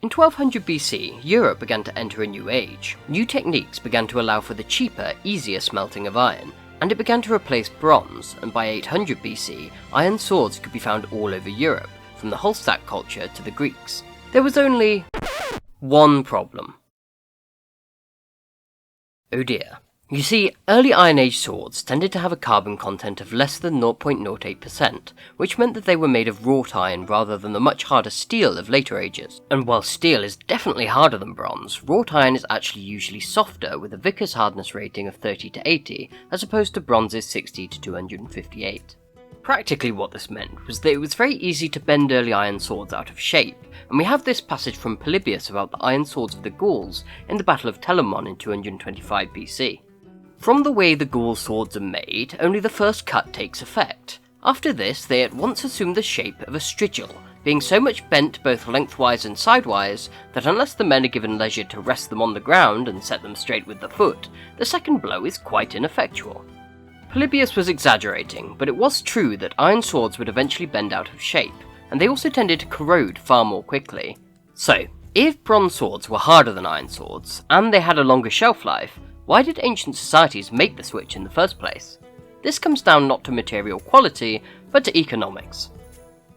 In 1200 BC, Europe began to enter a new age. New techniques began to allow for the cheaper, easier smelting of iron, and it began to replace bronze, and by 800 BC, iron swords could be found all over Europe, from the Holstack culture to the Greeks. There was only one problem. Oh dear. You see, early Iron Age swords tended to have a carbon content of less than 0.08%, which meant that they were made of wrought iron rather than the much harder steel of later ages. And while steel is definitely harder than bronze, wrought iron is actually usually softer with a Vickers hardness rating of 30 to 80, as opposed to bronze's 60 to 258. Practically what this meant was that it was very easy to bend early iron swords out of shape, and we have this passage from Polybius about the iron swords of the Gauls in the Battle of Telamon in 225 BC. From the way the Gaul swords are made, only the first cut takes effect. After this, they at once assume the shape of a strigil, being so much bent both lengthwise and sidewise that unless the men are given leisure to rest them on the ground and set them straight with the foot, the second blow is quite ineffectual. Polybius was exaggerating, but it was true that iron swords would eventually bend out of shape, and they also tended to corrode far more quickly. So, if bronze swords were harder than iron swords, and they had a longer shelf life, why did ancient societies make the switch in the first place? This comes down not to material quality, but to economics.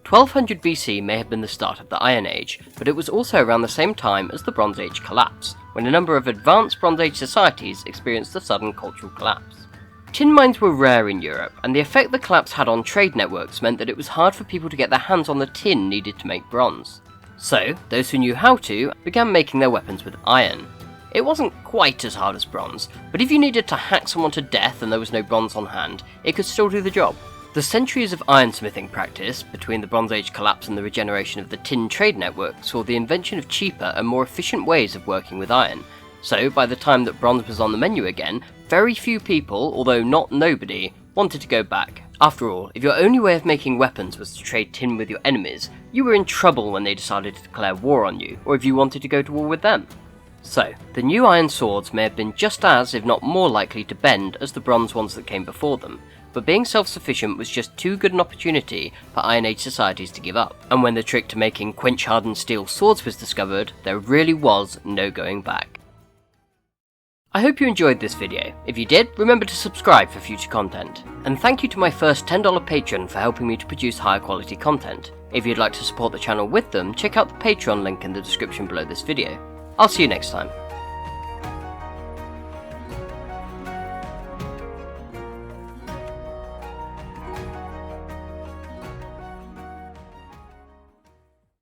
1200 BC may have been the start of the Iron Age, but it was also around the same time as the Bronze Age collapse, when a number of advanced Bronze Age societies experienced a sudden cultural collapse. Tin mines were rare in Europe, and the effect the collapse had on trade networks meant that it was hard for people to get their hands on the tin needed to make bronze. So, those who knew how to began making their weapons with iron. It wasn't quite as hard as bronze, but if you needed to hack someone to death and there was no bronze on hand, it could still do the job. The centuries of ironsmithing practice, between the Bronze Age collapse and the regeneration of the tin trade network, saw the invention of cheaper and more efficient ways of working with iron. So, by the time that bronze was on the menu again, very few people, although not nobody, wanted to go back. After all, if your only way of making weapons was to trade tin with your enemies, you were in trouble when they decided to declare war on you, or if you wanted to go to war with them. So, the new iron swords may have been just as, if not more likely to bend as the bronze ones that came before them, but being self-sufficient was just too good an opportunity for Iron Age societies to give up. And when the trick to making quench-hardened steel swords was discovered, there really was no going back. I hope you enjoyed this video. If you did, remember to subscribe for future content. And thank you to my first $10 patron for helping me to produce higher quality content. If you'd like to support the channel with them, check out the Patreon link in the description below this video. I'll see you next time.